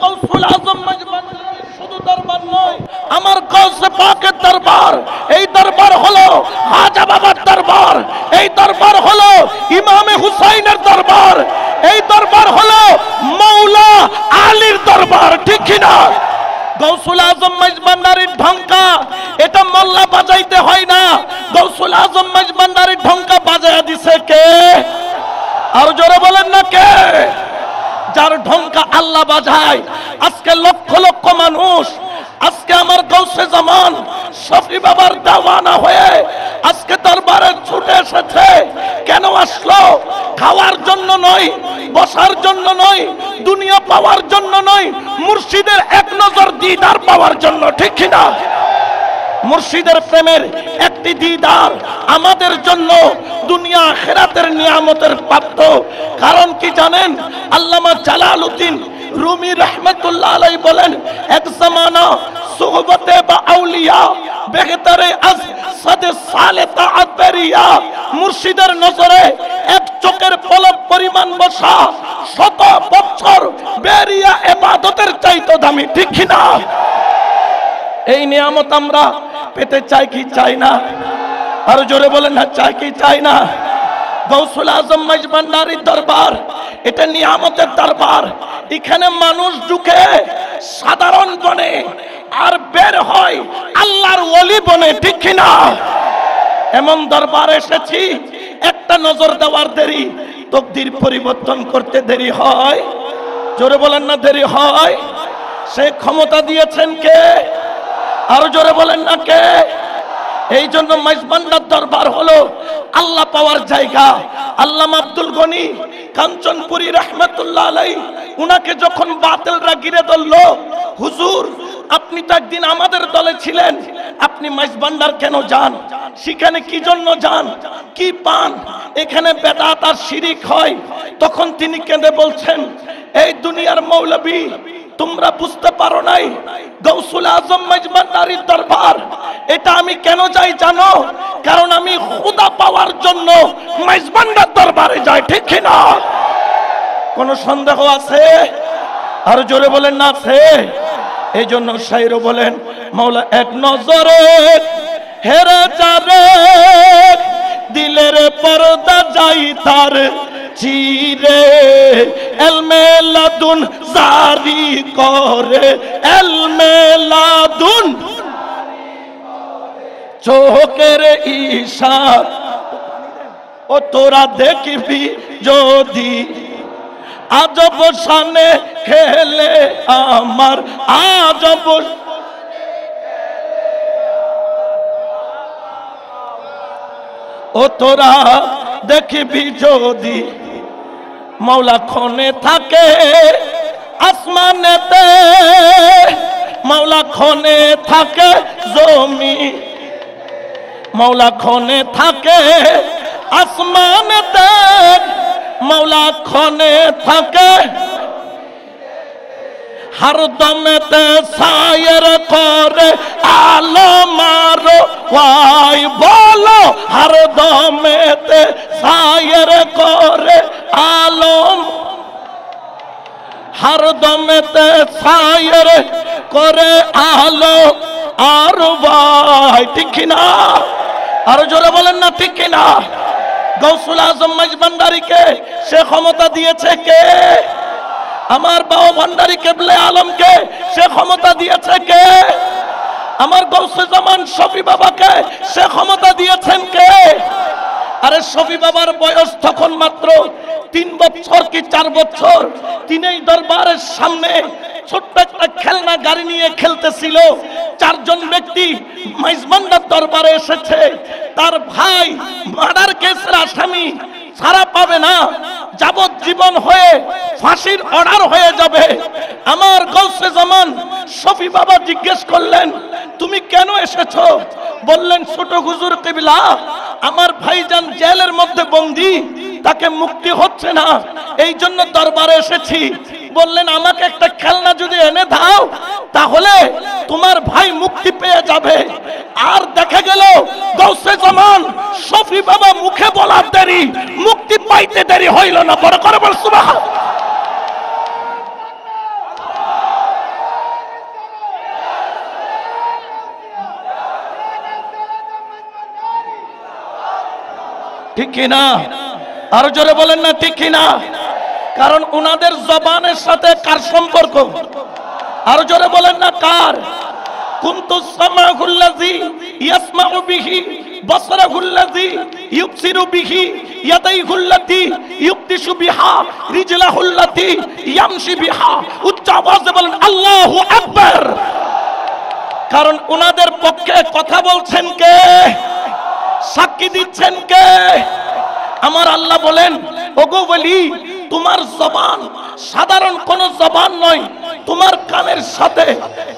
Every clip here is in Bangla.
গৌসুল আজম মজবান্ডারীর শুধু দরবার নয়, আমার গৌসে পাকের দরবার। এই দরবার হলো খাজা বাবার দরবার, এই দরবার হলো ইমামে হুসাইনের দরবার, এই দরবার হলো মাওলা আলীর দরবার। ঠিক কিনা? গৌসুল আজম মজবান্ডারীর ঢঙ্কা এটা মোল্লা বাজাইতে হয় না, গৌসুল আজম মজবান্ডারীর ঢঙ্কা বাজায়া দিছে কে? আর জোরে বলেন না কে? যার ঢঙ্কা আল্লাহ বাজায়। আজকে লক্ষ লক্ষ মানুষ আজকে আমার গৌসে জামান শফি বাবার দেওয়ানা হয়ে আজকে দরবারে ছুটে এসেছে। কেন আসলো? খাওয়ার জন্য নয়, বসার জন্য নয়, দুনিয়া পাওয়ার জন্য নয়, মুর্শিদের এক নজর দিদার পাওয়ার জন্য। ঠিক কিনা? মুর্শিদের প্রেমের একটি দিদার আমাদের জন্য দুনিয়া আখিরাতের নিয়ামতের প্রাপ্ত। কারণ কি জানেন? আল্লামা জালালউদ্দিন রুমি রাহমাতুল্লাহ আলাইহি বলেন, এক জামানা সুহবতে বা আউলিয়া বেহতরে আজ সাদে সালে তাআতরিয়া। মুর্শিদের নজরে এক চোখের পলক পরিমাণ বসা 100 বছর বেরিয়া ইবাদতের চাইতে দামি। ঠিক কিনা? এই নিয়ামত আমরা পেতে চাই কি চাই না? আর জোরে বলেন না, চাই কি চাই না? গৌসুল আজম মজবান্ডারীর দরবার এটা নিয়ামতের দরবার। এখানে মানুষ ঢুকে সাধারণ বনে আর বের হয় আল্লাহর ওলি বনে। ঠিক কিনা? এমন দরবার এসেছি, একটা নজর দেওয়ার দেরি তকদির পরিবর্তন করতে দেরি হয়। জোরে বলেন না, দেরি হয়। সে ক্ষমতা দিয়েছেন কে? আরো জোরে বলেন না কে? এই জন্য মজবান্ডার দরবার হলো আল্লাহ পাওয়ার জায়গা। আল্লামা আব্দুল গনি কাঞ্চনপুরী রাহমাতুল্লাহ আলাইহি উনাকে যখন বাতিলরা ঘিরে ধরলো, হুজুর আপনি তো একদিন আমাদের দলে ছিলেন, আপনি মজবান্ডার কেন যান? সেখানে কি জন্য যান? কি পান? এখানে বেদাত আর শিরিক হয়। তখন তিনি কেঁদে বলছেন, এই দুনিয়ার মৌলবী তোমরা বুঝতে পারো নাই, গৌসুল আজম মজবান্ডারীর দরবার এটা আমি কেন যাই জানো? কারণ আমি খুদা পাওয়ার জন্য মজবান্ডার দরবারে যাই। ঠিক কিনা? কোন সন্দেহ আছে? আর জোরে বলেন না আছে? এই জন্য শায়র বলেন, মাওলা এক নজরে হেরে যারে দিলের পর্দা যাই তার চিরে, এলমে লাদুন জারি করে, এলমে লাদুন চোখের ইশার ও তোরা দেখবি যদি আজব শানে খেলে আমার আজব। ও তোরা দেখবি যদি মাওলা ক্ষণে থাকে আসমানেতে, মাওলা ক্ষণে থাকে জমি, মাওলা ক্ষণে থাকে আসমানেতে, মাওলা ক্ষণে থাকে হরদমেতে সায়ের করে আলো মারো ওয়াই বলো, হরদমেতে সায়ের করে আলম, হরদমেতে সায়ের করে আলো আর ভাই। ঠিক কিনা? আরো জোরে বলেন না ঠিক কিনা? গৌসুল আজম মজবান্ডারীকে সে ক্ষমতা দিয়েছে কে? আমার বাবা ভান্ডারী কেবলে আলমকে সে ক্ষমতা দিয়েছে কে? আমার গৌসে জামান শফি বাবাকে সে ক্ষমতা দিয়েছেন কে? আরে শফি বাবার বয়স তখন মাত্র 3 বছর কি 4 বছর। তিনি এই দরবারের সামনে ছোট্ট একটা খেলনা গাড়ি নিয়ে খেলতেছিল। 4 জন ব্যক্তি মজবান্ডার দরবারে এসেছে। তার ভাই মার্ডার কেসের আসামি, ছাড়া পাবে না, যাবজ্জীবন হয়ে ফাঁসির অর্ডার হয়ে যাবে। আমার গৌসে জামান শফি বাবা জিজ্ঞেস করলেন, তুমি কেন এসেছো? বললেন, ছোট হুজুর কিবলা, আমার ভাইজান জেলের মধ্যে বন্দী, তাকে মুক্তি হচ্ছে না, এই জন্য দরবারে এসেছি। বললেন, আমাকে একটা খেলনা যদি এনে দাও তাহলে তোমার ভাই মুক্তি পেয়ে যাবে। আর দেখা গেল গৌসে জামান শফি বাবা মুখে বলার দেরি, মুক্তি পাইতে দেরি হইল না। বড় করে বল সুবহানাল্লাহ। ঠিক কিনা? আর জোরে বলেন না ঠিক কিনা? কারণ উনাদের জবানের সাথে কার সম্পর্ক? আর জোরে বলেন না কার? কুনতু সামাউল্লাযী ইয়াসমাউ বিহি, বাসরাহুল্লাযী ইউবসিরু বিহি, ইয়াদাইহুল্লাতী ইউবতিশু বিহা, রিজলাহুল্লাতী ইয়ামশি বিহা। উচ্চ আওয়াজে বলেন আল্লাহু আকবার। কারণ উনাদের পক্ষে কথা বলছেন কে? সাক্ষী দিচ্ছেন কে? আমার আল্লাহ বলেন, ওগো ওলি, তোমার জবান সাধারণ কোন জবান নয়, তোমার কানের সাথে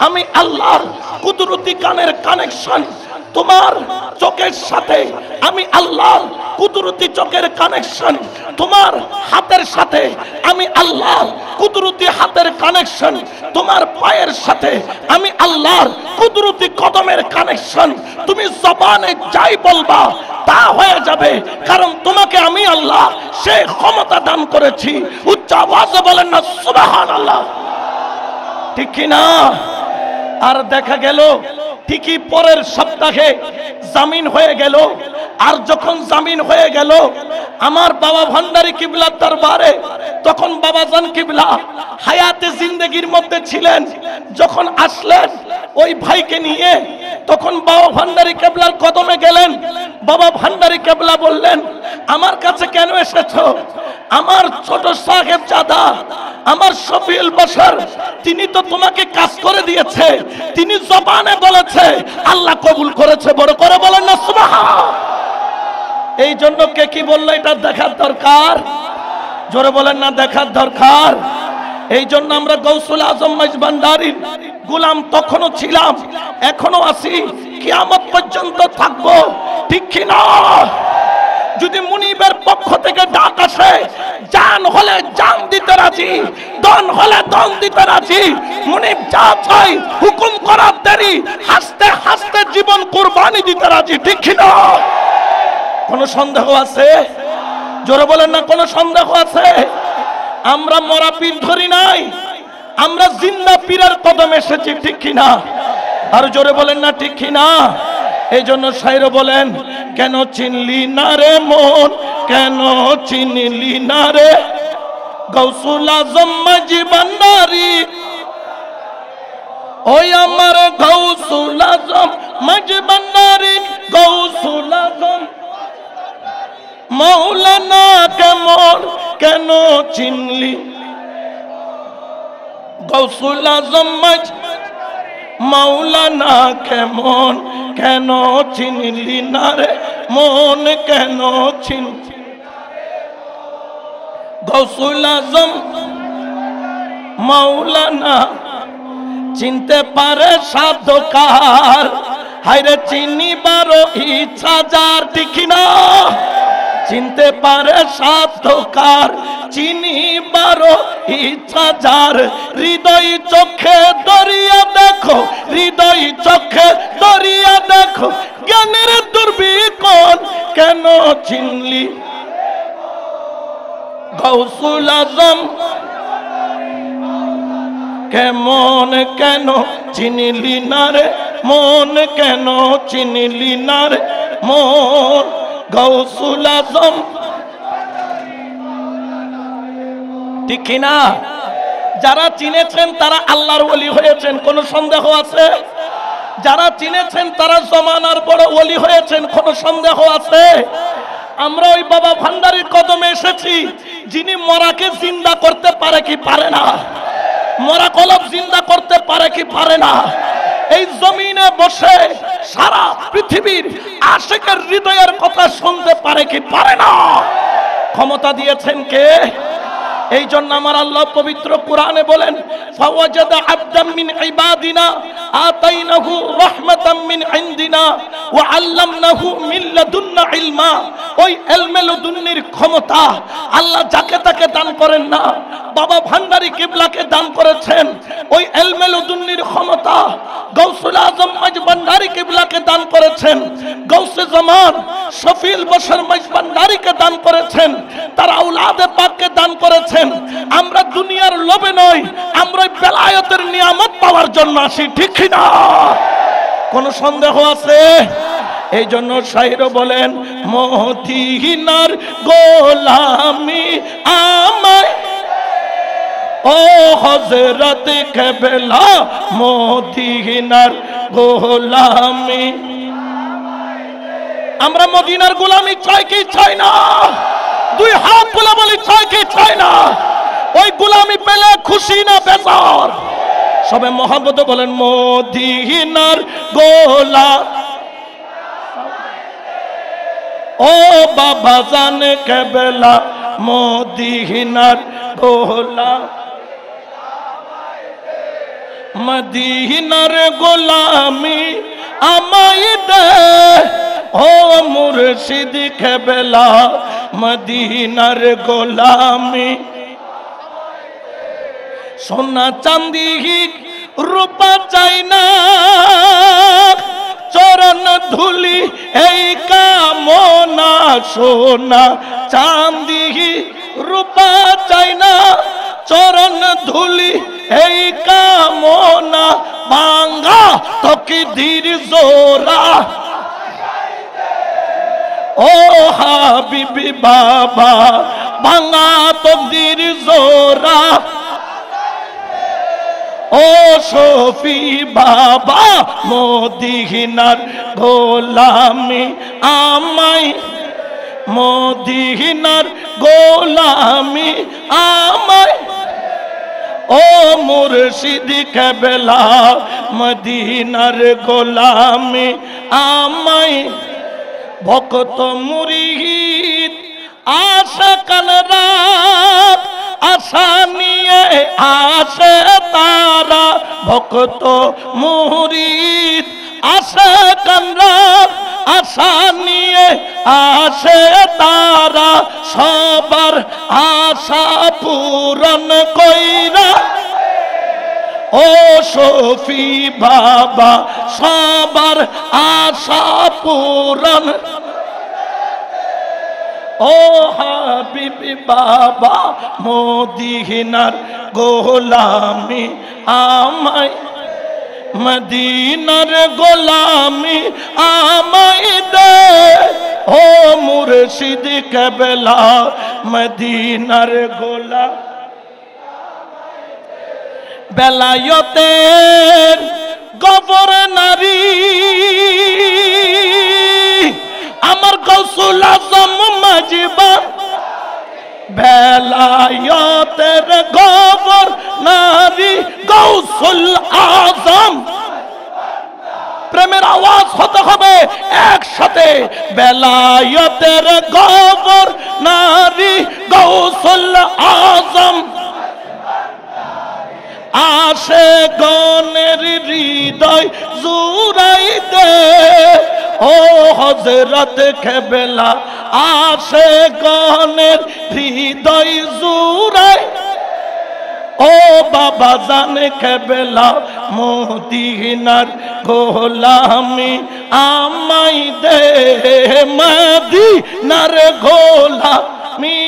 আমি আল্লাহর কুদরতি কানের কানেকশন, তোমার চোখের সাথে আমি আল্লাহর কুদরতি চোখের কানেকশন, তোমার হাতের সাথে আমি আল্লাহর কুদরতি হাতের কানেকশন, তোমার পায়ের সাথে আমি আল্লাহর কুদরতি কদমের কানেকশন। তুমি জবানে যাই বলবা তা হয়ে যাবে, কারণ তোমাকে আমি আল্লাহ সেই ক্ষমতা দান করেছি। উচ্চ আওয়াজে বলেন না সুবহানাল্লাহ। ঠিক কিনা? আর দেখা গেল ঠিকই পরের সপ্তাহে জামিন হয়ে গেল। আর যখন জামিন হয়ে গেল আমার বাবা ভান্ডারী কিবলার দরবারে, তখন বাবাজান কিবলা হায়াতে জিন্দেগির মধ্যে ছিলেন। যখন আসলেন ওই ভাইকে নিয়ে, তখন বাবা ভান্ডারী কিবলার কদমে গেলেন। বাবা ভান্ডারী কিবলা বললেন, আমার কাছে কেন এসেছো? আমার ছোট সাহেব জাদা, আমার শফিউল বশর, তিনি তো তোমাকে কাজ করে দিয়েছে, তিনি জবানে বলেছে, আল্লাহ কবুল করেছে। বড় করে বলেন না সুবহান। এই জন্য কে কি বললো এটা দেখার দরকার। জোরে বলেন না দেখার দরকার। এই জন্য আমরা গৌসুল আজম মাইজভান্ডারীর গোলাম তখনও ছিলাম, এখনো আছি, কিয়ামত পর্যন্ত থাকবো। ঠিক কি না? যদি মুনিবের পক্ষ থেকে ডাক আসে, জান হলে জান দিতে রাজি, দন হলে দন দিতে রাজি। মুনিব যা চাই হুকুম করার দেরি, হাসতে হাসতে জীবন কুরবানি দিতে রাজি। ঠিক কি না? কোনো সন্দেহ আছে? জোরে বলেন না কোনো সন্দেহ আছে? আমরা মরা পীর ধরি নাই, আমরা জিন্দা পীরের কদমে এসেছি। ঠিক কি না? আর জোরে বলেন না ঠিক কি না? এই জন্য শায়র বলেন, কেন চিনলি না রে মন, কেন চিনলি না রে গৌসুল আজম মাইজভান্ডারী, ওই আমার গৌসুল আজম মাইজভান্ডারী, গৌসুল আজম মাওলানা কেমন কেন চিনলি, গৌসুল আজম মাওলানা কেমন কেন চিনলি না রে মন, কেন চিনলি গৌসুল আজম মাওলানা চিনতে পারে সাধকার, হায়রে চিনিবারও ইচ্ছা যার। ঠিক না? চিনতে পারে সাধকার, চিনিবারও ইচ্ছা যার। হৃদয় চোখে দরিয়া দেখো, হৃদয় চোখে দরিয়া দেখো, জ্ঞানের দুর্বিকল কেন চিনলি গৌসুল আজম কেমন কেন চিনলি না রে মন, কেন চিনলি না রে মন গৌসুল আজম। ঠিক না? যারা চিনেছেন তারা আল্লাহর ওলি হয়েছেন, কোন সন্দেহ আছে? যারা চিনেছেন তারা জমানার বড় ওলি হয়েছেন, কোন সন্দেহ আছে? আমরা ওই বাবা ভান্ডারীর কদমে এসেছি, যিনি মরাকে জিন্দা করতে পারে কি পারে না, মরা কলব জিন্দা করতে পারে কি পারে না। এই জমিনে বসে সারা পৃথিবীর আশিকের হৃদয়ের কথা শুনতে পারে কি পারে না। ক্ষমতা দিয়েছেন কে? এই জন্য আমার আল্লাহ পবিত্র কোরআনে বলেন, ফাওয়াজাদা আবদাম মিন ইবাদিনা আতাইনাহু রাহমাতাম মিন ইনদিনা ওয়া আল্লামনাহু মিন লাদুন্না ইলমা। ওই ইলমে লাদুন্নির ক্ষমতা আল্লাহ যাকে তাকে দান করেন না, বাবা ভান্ডারী কিবলাকে দান করেছেন। ওই ইলমে লাদুন্নির ক্ষমতা গৌসুল আজম মাইজভান্ডারী কিবলাকে দান করেছেন, গৌসে জামান শফিউল বশর মাইজভান্ডারীকে দান করেছেন, তার আওলাদে পাককে দান করেছেন। আমরা দুনিয়ার লোভে নয়, আমরা বেলায়েতের নিয়ামত পাওয়ার জন্য আসি। ঠিক না? কোন সন্দেহ আছে? এই জন্য শায়র বলেন মদিনার গোলামি আমায় ও হযরত কেবলা মদিনার গোলামি। আমরা মদিনার গোলামি চাই কি চাই না? দুই হাত তুলে বলি চাই কি চাই না? ওই গোলামি পেলে খুশি না বেজার? সবে মহব্বত বলেন মদিনার গোলাম ও বাবা জান কেবলা মদিনার গোলাম মদিনার গোলামি আমায় দে ও মুর্শিদ কেবলা মদিনার গোলামি। সোনা চাঁদি রূপা চাই না চরণ ধুলি এই কামনা। সোনা চাঁদি রূপা চাই না চরণ ধুলি এই কামনা। ভাঙ্গা তকদীর জোরা ও হাবিবি বাবা ভাঙ্গা তকদীর জোরা ও শফি বাবা মদিনার গোলামি আমায় মদিনার গোলামি আমায় ও মুর্শিদ কেবলা মদিনার গোলামি আমায়। ভক্ত মুরিদ আশা কাল রাত আশা নিয়ে আসে তারা। ভক্ত মুরিদ আশা কাল রাত আশা নিয়ে আসে তারা। সবার আশা পূরণ কইরা ও শফি বাবা সবার আশা পূরণ ও হাবিবি বাবা মদিনার গোলামি আমায় মদিনার গোলামি আমায় দে ও মুর্শিদ কেবলা মদিনার গোলাম। বেলায়েতের গভর্নরি আমার গৌসুল আজম মাজিবান। বেলায়েতের গভর্নরি গৌসুল আজম। প্রেমের আওয়াজ হতে হবে একসাথে। বেলায়েতের গভর্নরি গৌসুল আজম। আসে গনের হৃদয় জুড়াই দে ও হযরত কেবলা আসে গনের হৃদয় জুড়াই ও বাবা জানে কেবলা মদিনার গোলামি আমায় দে মদিনার গোলামি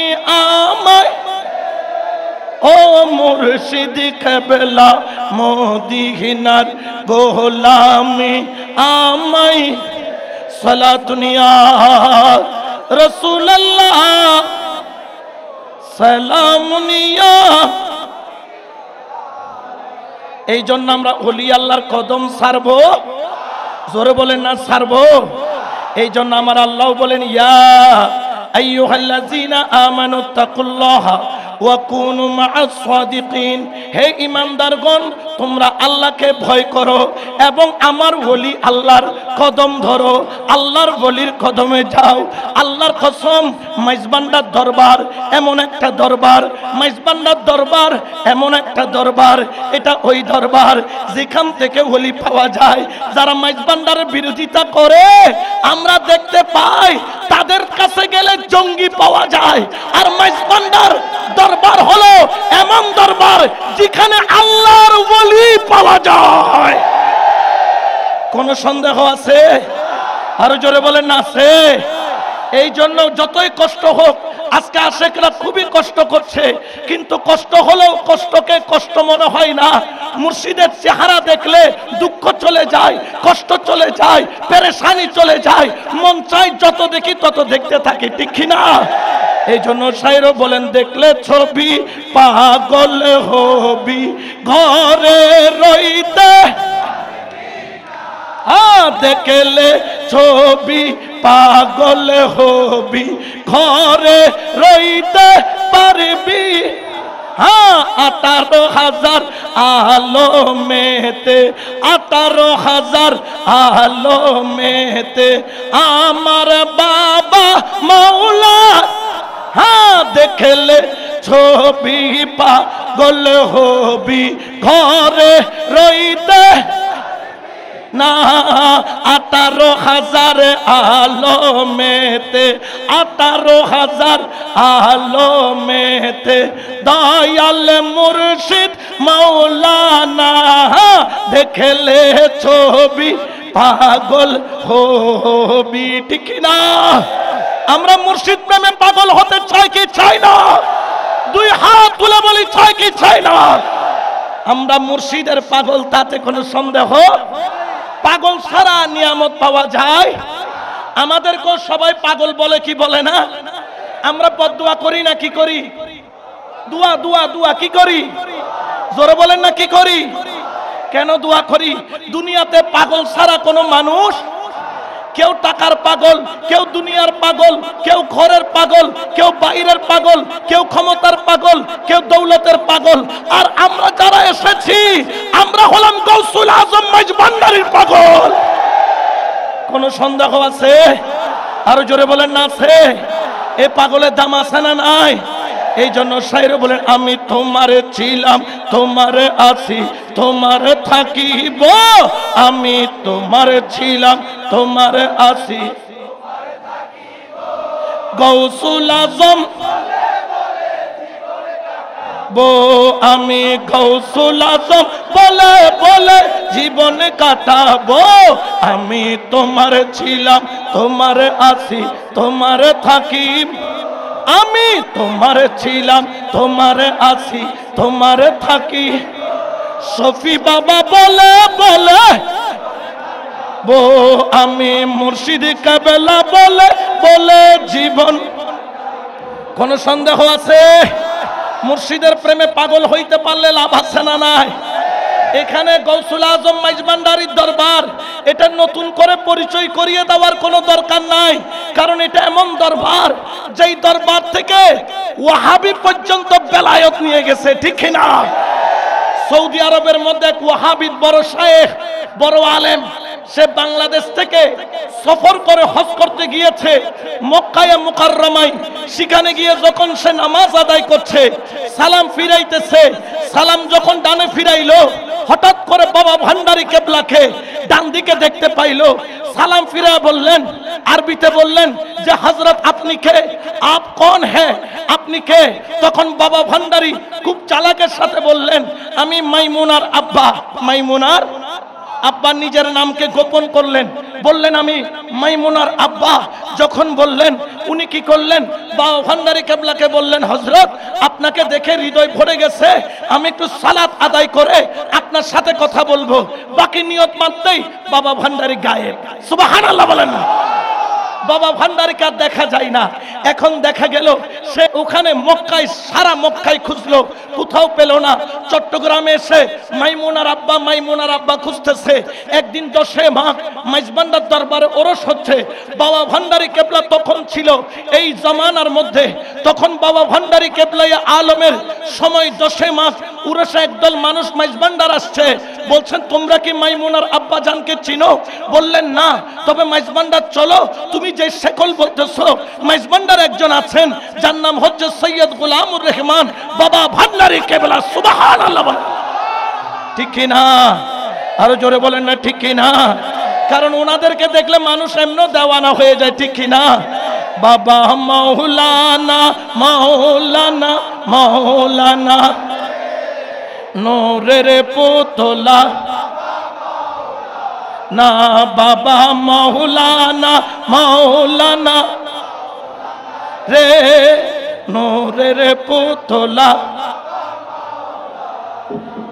আমায় ও মুর্শিদ কেবলা মদিনার গোলামি আমায়। সালাতুনিয়া রাসূলুল্লাহ সালামুনিয়া। এই জন্য আমরা ওলি আল্লাহর কদম ছাড়বো, জোরে বলেন না ছাড়বো। এই জন্য আমার আল্লাহ বলেন ইয়া আইয়ুহাল্লাযীনা আমানুত্তাকুল্লাহা ওয়া কুনু মা'আস সাদিকিন। হে ঈমানদারগণ তোমরা আল্লাহকে ভয় করো এবং আমার ওলি আল্লাহর কদম ধরো, আল্লাহর ওলির কদমে যাও। আল্লাহর কসম মাইজবান্ডার দরবার এমন একটা দরবার, মাইজবান্ডার দরবার এমন একটা দরবার, এটা ওই দরবার যেখান থেকে ওলি পাওয়া যায়। যারা মাইজবান্ডারের বিরোধিতা করে আমরা দেখতে পাই তাদের কাছে গেলে জঙ্গি পাওয়া যায়। আর মাইজবান্ডার দরবার হলো এমন দরবার যেখানে আল্লাহর ওলি পাওয়া যায়। কোন সন্দেহ আছে? আরো জোরে বলেন না আছে? এই জন্য যতই কষ্ট হোক, আজকে আশেকরা খুবই কষ্ট করছে, কিন্তু কষ্ট হলেও কষ্টকে কষ্ট মনে হয় না। মুর্শিদের চেহারা দেখলে দুঃখ চলে যায়, কষ্ট চলে যায়, পেরেশানি চলে যায়, মন চাই যত দেখি তত দেখতে থাকি, ঠিক কি না? এই জন্য শায়রও বলেন, দেখলে ছবি পাগল হবি ঘরে রইতে, দেখলে ছবি পাগল হবি ঘরে রইতে পারবি। 18,000 আলো মেতে, 18,000 আলো মেতে আমার বাবা মাওলা, দেখলে ছবি পাগল হবি ঘরে রইতে না। 18,000 আলো মেতে, 18,000 আলো মেতে দয়াল মুর্শিদ মাওলানা, দেখলে ছবি পাগল হবি, ঠিক না? আমরা মুর্শিদ প্রেমে পাগল হতে চাই কি চাই না? দুই হাত তুলে বলি, চাই কি চাই না? আমরা মুর্শিদের পাগল, তাতে কোনো সন্দেহ। পাগল ছাড়া নিয়ামত পাওয়া যায়? আমাদেরকে সবাই পাগল বলে কি বলে না? আমরা বদদুয়া করি না কি করি? দুয়া দুয়া দুয়া কি করি? জোরে বলেন না কি করি? কেন দোয়া করি? দুনিয়াতে পাগল ছাড়া কোনো মানুষ, কেউ টাকার পাগল, কেউ দুনিয়ার পাগল, কেউ ঘরের পাগল, কেউ বাইরের পাগল, কেউ ক্ষমতার পাগল, কেউ দৌলতের পাগল। আর আমরা যারা এসেছি, আমরা হলাম গৌসুল আজম মাইজ ভান্ডারীর পাগল। কোন সন্দেহ আছে? আরো জোরে বলেন না আছে? এ পাগলের দাম আছে না নাই? এই জন্য শায়র বলেন, আমি তোমারে ছিলাম, তোমারে আছি, তোমারে থাকিব। আমি তোমারে ছিলাম, তোমারে আছি, গৌসুল আজম আমি গৌসুল আজম বলে বলে জীবন কাটাবো। আমি তোমার ছিলাম, তোমার আছি, তোমার থাকি। আমি তোমার ছিলাম, তোমার আছি, তোমার থাকি। শফি বাবা বলে বলে আমি মুর্শিদ কাবেলা বলে বলে জীবন। কোন সন্দেহ আছে? মুর্শিদের প্রেমে পাগল হইতে পারলে লাভ আছে না নাই? এখানে গৌসুল আজম মাইজ ভান্ডারীর দরবার, এটা নতুন করে পরিচয় করিয়ে দেওয়ার কোনো দরকার নাই। কারণ এটা এমন দরবার, যেই দরবার থেকে ওয়াহাবি পর্যন্ত বেলায়েত নিয়ে গেছে, ঠিক না? সৌদি আরবের মধ্যে এক ওয়াহাবি বড় শায়েখ, বড় আলেম, সে বাংলাদেশ থেকে সফর করে হজ করতে গিয়েছে মক্কায়ে মুকাররমায়। সেখানে গিয়ে যখন সে নামাজ আদায় করছে, সালাম ফিরাইতেছে, সালাম যখন ডানে ফিরাইলো, হঠাৎ করে বাবা ভান্ডারী কেবলাকে ডান দিকে দেখতে পাইলো। সালাম ফিরা বললেন, আরবিতে বললেন যে হযরত আপনি কে? আপ কোন হ্যাঁ? আপনি কে? তখন বাবা ভান্ডারী খুব চালাকের সাথে বললেন, আমি মাইমুনার আব্বা। মাইমুনার আব্বা নিজের নামকে গোপন করলেন, বললেন আমি মাইমুনার আব্বা। যখন বললেন, উনি কি করলেন? বাবা ভান্ডারী কেবলাকে বললেন, হযরত আপনাকে দেখে হৃদয় ভরে গেছে, আমি একটু সালাত আদায় করে আপনার সাথে কথা বলবো। বাকি নিয়ত মানতেই বাবা ভান্ডারী গায়েব। সুবহানাল্লাহ বলেন না? বাবা ভান্ডারীকে আর দেখা যায় না। এখন দেখা গেল সে ওখানে মক্কায়, সারা মক্কায় খুঁজলো, কোথাও পেল না। চট্টগ্রামে এসে মাইমুনার আব্বা, মাইমুনার আব্বা খুঁজতেছে। একদিন 10 মাঘ মাইজ ভান্ডার দরবারে ওরস হচ্ছে। বাবা ভান্ডারী কেবলা তখন ছিল এই জামানার মধ্যে, তখন বাবা ভান্ডারী কেবলায় আলমের সময় 10 মাঘ উরসে একদল মানুষ মাইজ ভান্ডার আসছে। বলছেন, তোমরা কি মাইমুনার আব্বা জানকে চিনো? বললেন না। তবে মাইজ ভান্ডার চলো, তুমি যে শেকল বলতেছো, মাইজ ভান্ডার একজন আছেন যার নাম হচ্ছে সৈয়দ গোলামুর রহমান বাবা ভান্ডারী কেবলা। সুবহানাল্লাহ বলেন, ঠিক কি না? আরো জোরে বলেন না ঠিক কি না? কারণ ওনাদেরকে দেখলে মানুষ এমনও দেওয়ানা হয়ে যায়, ঠিক কি না? বাবা মাওলানা মাওলানা মাওলানা নূরের পুতলা না, বাবা মাওলানা মাওলানা রে নূরের পুতলা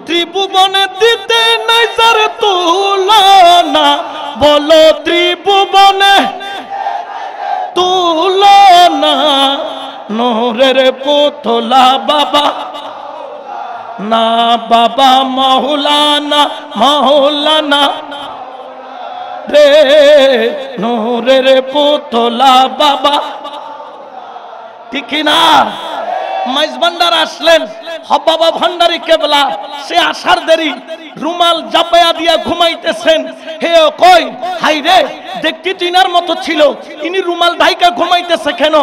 ত্রিভুবনে দিতে নাই যার তুলনা বলো ত্রিভুবনে তুলনা নূরের পুতলা বাবা না বাবা মাওলানা মাওলানা রে নূরের পুতলা বাবা ঠিক না মাইজ ভান্ডার আসলেন বাবা ভান্ডারি কেবলা সে আসার দেরি রুমাল জাপায়া দিয়া ঘুমাইতেছেন হে কই হাই রে দেখতে টিনার মতো ছিল ইনি রুমাল ঢাইকা ঘুমাইতেছে কেন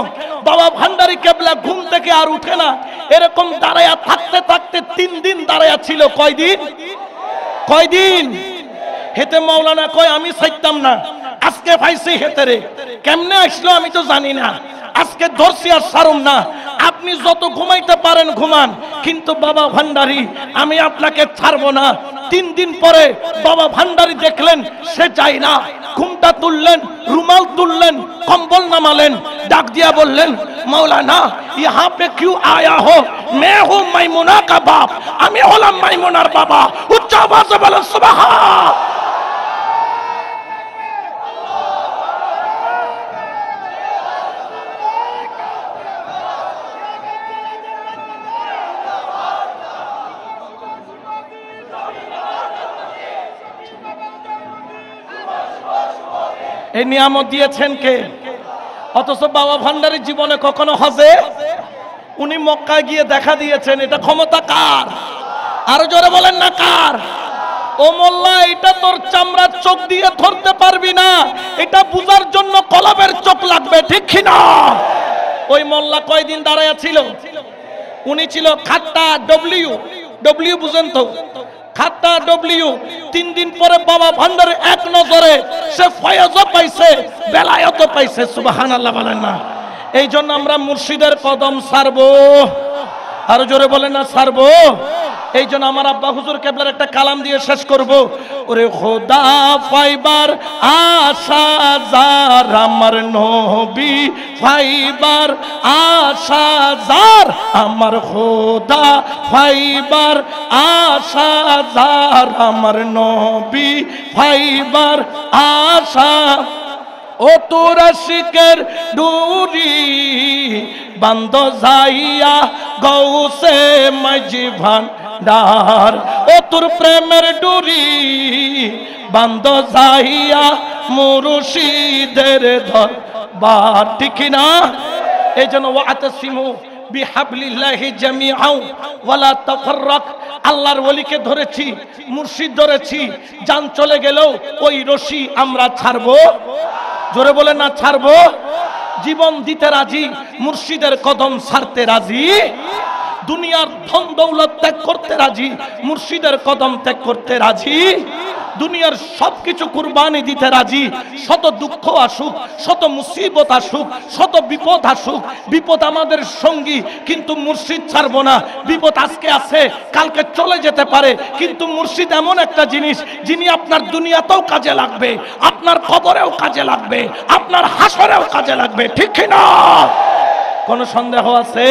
বাবা ভান্ডারি কেবলা ঘুম থেকে আর উঠে না এরকম দাঁড়ায়া থাকতে থাকতে 3 দিন দাঁড়ায়া ছিল কয়দিন হেতে মাওলানা কয় আমি চাইতাম না আজকে পাইছি হেতে রে কেমনে আসলো আমি তো জানি না আজকে ধরছি আর ছাড়ুম না আপনি যত ঘুমাইতে পারেন ঘুমান কিন্তু বাবা ভান্ডারি আমি আপনাকে ছাড়বো না 3 দিন পরে বাবা ভান্ডারি দেখলেন সে যায় না ঘুমটা তুললেন রুমাল তুললেন কম্বল নামালেন ডাক দিয়া বললেন मौलाना यहाँ पे क्यों आया हो मैं हूँ मैमुना का बाप আমি হলাম মাইমুনার বাবা উচ্চ আওয়াজে বলেন সুবহান এই নিয়ামত দিয়েছেন কে অথচ বাবা ভান্ডারীর জীবনে কখনো হজে উনি মক্কায় গিয়ে দেখা দিয়েছেন এটা ক্ষমতা কার আরো জোরে বলেন না কার ও মোল্লা এটা তোর চামড়ার চোখ দিয়ে ধরতে পারবি না এটা বুঝার জন্য কলবের চোখ লাগবে ঠিক কি না ওই মোল্লা কয়দিন দাঁড়ায়া ছিল উনি ছিল খাট্টা ডব্লিউ বুঝেন তো খাট্টা ডব্লিউ 3 দিন পরে বাবা ভান্ডারী এক নজরে সে ফয়জও পাইছে বেলায়েতও পাইছে সুবহানাল্লাহ বলেন না এই জন্য আমরা মুর্শিদের কদম ছাড়বো আরো জোরে বলেন না ছাড়বো এই জন্য আমার আব্বা হুজুর কেবলার একটা কালাম দিয়ে শেষ করব ওরে খোদা ফাইবার আশা জার আমার নবী ফাইবার আশা জার আমার খোদা ফাইবার আশা জার আমার নবী ফাইবার আশা ও তোর আশিকের ডুরি বান্দ যাইয়া গৌসে মাঝি ভান্ডার ও তোর প্রেমের ডুরি বান্দ যাইয়া মুর্শিদের দরবার ঠিক না এই জন্য ওয়াতাসিমু বিহাবলিল্লাহি জামিআ ওয়ালা তাফাররাক আল্লাহর ওলিকে ধরেছি মুর্শিদ ধরেছি জান চলে গেলেও ওই রশি আমরা ছাড়বো জোরে বলেন না ছাড়বো জীবন দিতে রাজি মুর্শিদের কদম ছাড়তে রাজি দুনিয়ার ধন দৌলত ত্যাগ করতে রাজি মুর্শিদের কদম ত্যাগ করতে রাজি দুনিয়ার সবকিছু কুরবানি দিতে রাজি শত দুঃখ আসুক শত মুসিবত আসুক শত বিপদ আসুক বিপদ আমাদের সঙ্গী কিন্তু মুর্শিদ ছাড়বো না বিপদ আজকে আছে কালকে চলে যেতে পারে কিন্তু মুর্শিদ এমন একটা জিনিস যিনি আপনার দুনিয়াতেও কাজে লাগবে আপনার কবরেও কাজে লাগবে আপনার হাসরেও কাজে লাগবে ঠিক কি না কোনো সন্দেহ আছে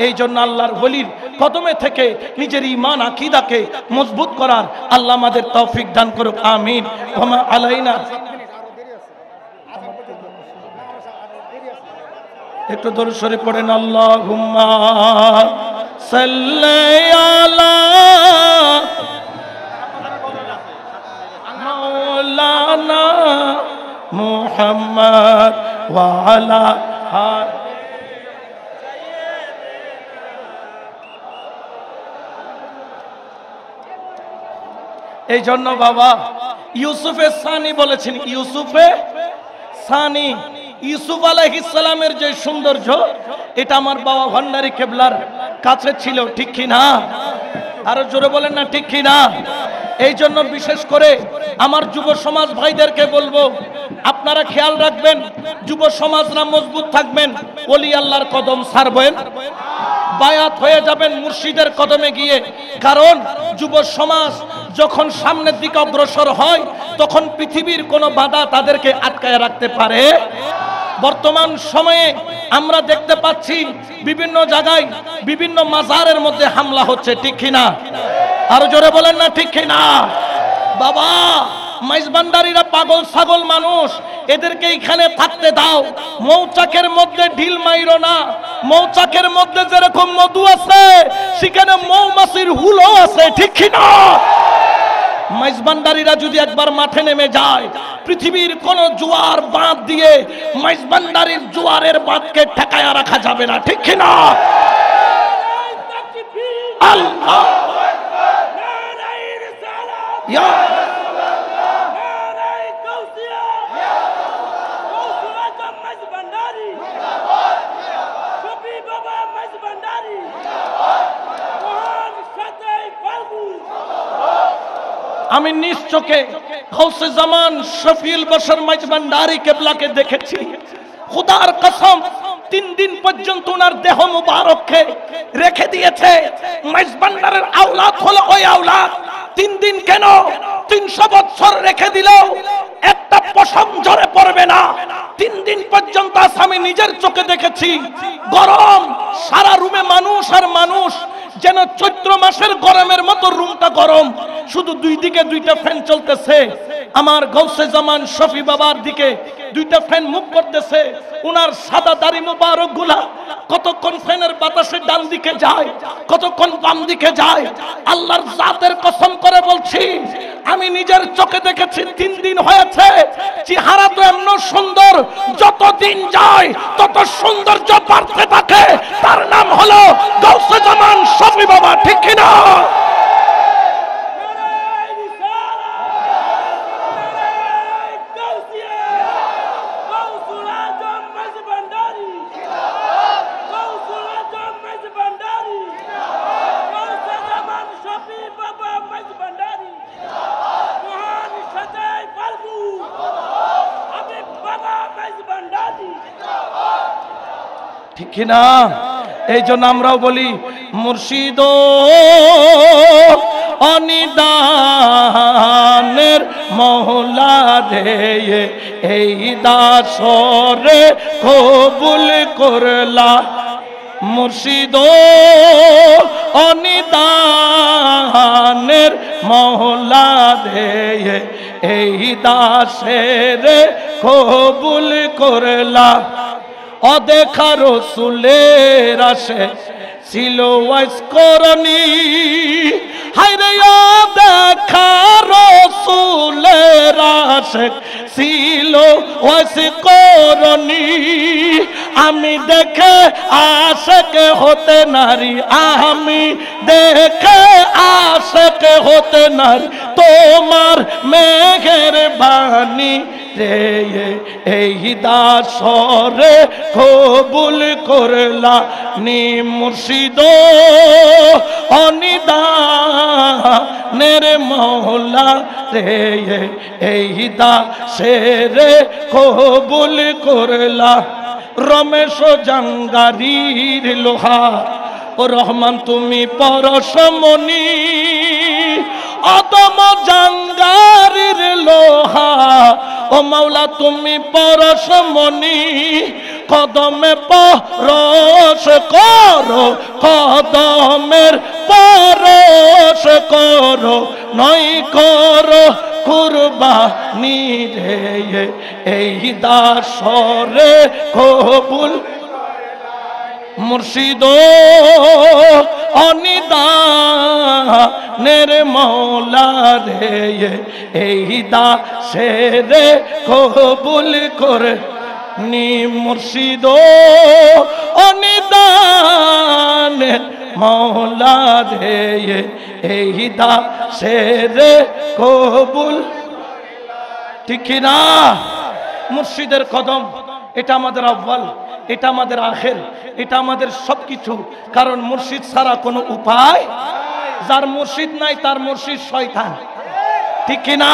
এই জন্য আল্লাহর ওলির কদমে থেকে নিজের ঈমান আকীদাকে মজবুত করার আল্লাহ আমাদের তৌফিক দান করুক আমিন ওয়া আলাইনা একটু দরুদ শরীফ পড়েন আল্লাহুম্মা সাল্লি আলা মাওলানা মুহাম্মদ ওয়া আলা এই জন্য বাবা ইউসুফে সানি বলেছেন ইউসুফে সানি ইউসুফ আলাইহিস সালামের যে সৌন্দর্য এটা আমার বাবা ভান্ডারী কেবলার কাছে ছিল ঠিক কি না আরো জোরে বলেন না ঠিক কি না এই জন্য বিশেষ করে আমার যুব সমাজ ভাইদেরকে বলবো আপনারা খেয়াল রাখবেন যুব সমাজরা মজবুত থাকবেন ওলি আল্লাহর কদম ছাড়বেন বায়াত হয়ে যাবেন মুর্শিদের কদমে গিয়ে কারণ যুব সমাজ যখন সামনের দিকে অগ্রসর হয় তখন পৃথিবীর কোনো বাধা তাদেরকে আটকায় রাখতে পারে বর্তমান সময়ে আমরা দেখতে পাচ্ছি বিভিন্ন জায়গায় বিভিন্ন মাজারের মধ্যে হামলা হচ্ছে, ঠিক কিনা? আরো জোরে বলেন না ঠিক কিনা? বাবা, মাইজবান্ডারিরা পাগল ছাগল মানুষ, এদেরকে এখানে থাকতে দাও। মৌচাকের মধ্যে ঢিল মাইরো না। মৌচাকের মধ্যে যেরকম মধু আছে সেখানে মৌমাছির হুলও আছে, ঠিক কিনা? মাইজবান্ডারিরা যদি একবার মাঠে নেমে যায়, পৃথিবীর কোন জোয়ার বাঁধ দিয়ে মাইজবান্ডারির জোয়ারের বাঁধকে ঠেকায়া রাখা যাবে না, ঠিক কিনা? আল্লাহ ইয়া আমি নিজ চোখে গৌসে জামান শফিউল বশর মাইজবান্ডারি কেবলাকে দেখেছি। খুদার কসম, 3 দিন পর্যন্ত ওনার দেহ মুবারককে রেখে দিয়েছে। মাইজবান্ডারের আওলাদ হলো ওই আওলাদ। 3 দিন কেন, 300 বছর রেখে দিল একটা পশম ঝরে পড়বে না। 3 দিন পর্যন্ত আমি নিজের চোখে দেখেছি। গরম, সারা রুমে মানুষ আর মানুষ, যেন চৈত্র মাসের গরমের মতো রুমটা গরম। শুধু 2 দিকে 2টা ফ্যান চলতেছে। আমার গৌসে জামান শফি বাবার দিকে 2টা ফ্যান মুভ করতেছে। উনার সাদা দাড়ি মুবারক গুলা কতক্ষণ ফ্যানের বাতাসে ডান দিকে যায়, কতক্ষণ বাম দিকে যায়। আল্লাহর জাতের কসম করে বলছি, আমি নিজের চোখে দেখেছি। 3 দিন হয়েছে। চেহারা তো এমন সুন্দর, যত দিন যায় তত সৌন্দর্য বাড়তে থাকে। তার নাম হলো গৌসে জামান শফি বাবা, ঠিক কিনা? ঠিক কিনা? এই জন্য আমরাও বলি মুর্শিদ অনিদানের মওলা রে, এই দাসরে কবুল করলা। মুর্শিদ অনিদানের মওলা রে, এই দাসের কবুল করলা। অদেখা রসুলের আসে ছিল ওয়াইস করনি, হায়রে অদেখা রসুলের আসে ছিল ওয়াইস করনি। আমি দেখে আশেক হতে নারী, আমি দেখে আশেক হতে নারী, তোমার মেহেরবানি রে, এই দাসরে কবুল করলা। নি মুর্শিদ অনিদানের মওলা রে, এই দাসের কবুল করলা। রমেশ জাঙ্গারির লোহা ও রহমান তুমি পরশমণি, অদম জাঙ্গারির লোহা ও মাওলা তুমি পরশমণি। কদমে পরশ করো, কদমের পরশ করো, নয় করো কুরবানি রে, এই দাসরে কবুল। মুর্শিদ অনিদানের মওলা রে, এই দাসের কবুল করে নি। মুর্শিদ অনিদানের মওলা রে, এই দাসের কবুল, ঠিক না? মুর্শিদের কদম, এটা আমাদের আউয়াল, এটা আমাদের আখের, এটা আমাদের সবকিছু। কারণ মুর্শিদ ছাড়া কোনো উপায়, যার মুর্শিদ নাই তার মুর্শিদ শয়তান, ঠিক কিনা?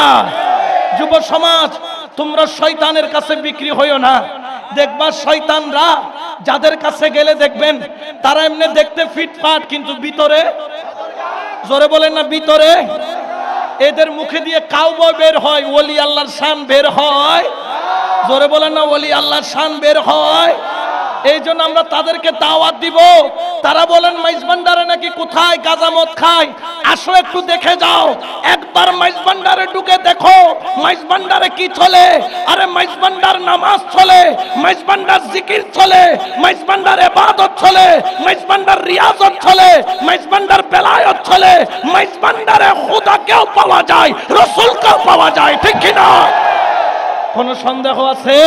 যুব সমাজ, তোমরা শয়তানের কাছে বিক্রি হইও না। দেখবা শয়তানরা যাদের কাছে গেলে দেখবেন তারা এমনি দেখতে ফিটফাট, কিন্তু ভিতরে, জোরে বলেন না, ভিতরে এদের মুখে দিয়ে কাউবয় বের হয়, ওলি আল্লাহর শান বের হয়। জোরে বলেন না ওলি আল্লাহর শান বের হয়। এই জন্য আমরা তাদেরকে দাওয়াত দিব। তারা বলেন মাইজভান্ডারে নাকি কোথায় গাঁজা মদ খায়, আসো একটু দেখে যাও। একবার মাইজভান্ডারে ঢুকে দেখো মাইজভান্ডারে কি চলে। আরে মাইজভান্ডার নামাজ চলে, মাইজভান্ডার জিকির চলে, মাইজভান্ডার ইবাদত চলে, মাইজভান্ডার রিয়াজত চলে, মাইজভান্ডার বেলায়েত চলে, মাইজভান্ডারে খোদাকেও পাওয়া যায়, রাসূলকেও পাওয়া যায়, ঠিক কি না? কোনো সন্দেহ আছে?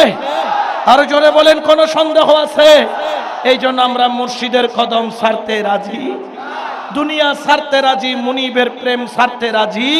আরো জোরে বলেন, কোনো সন্দেহ আছে? এই জন্য আমরা মুর্শিদের কদম ছাড়তে রাজি, দুনিয়া ছাড়তে রাজি, মুনিবের প্রেম ছাড়তে রাজি।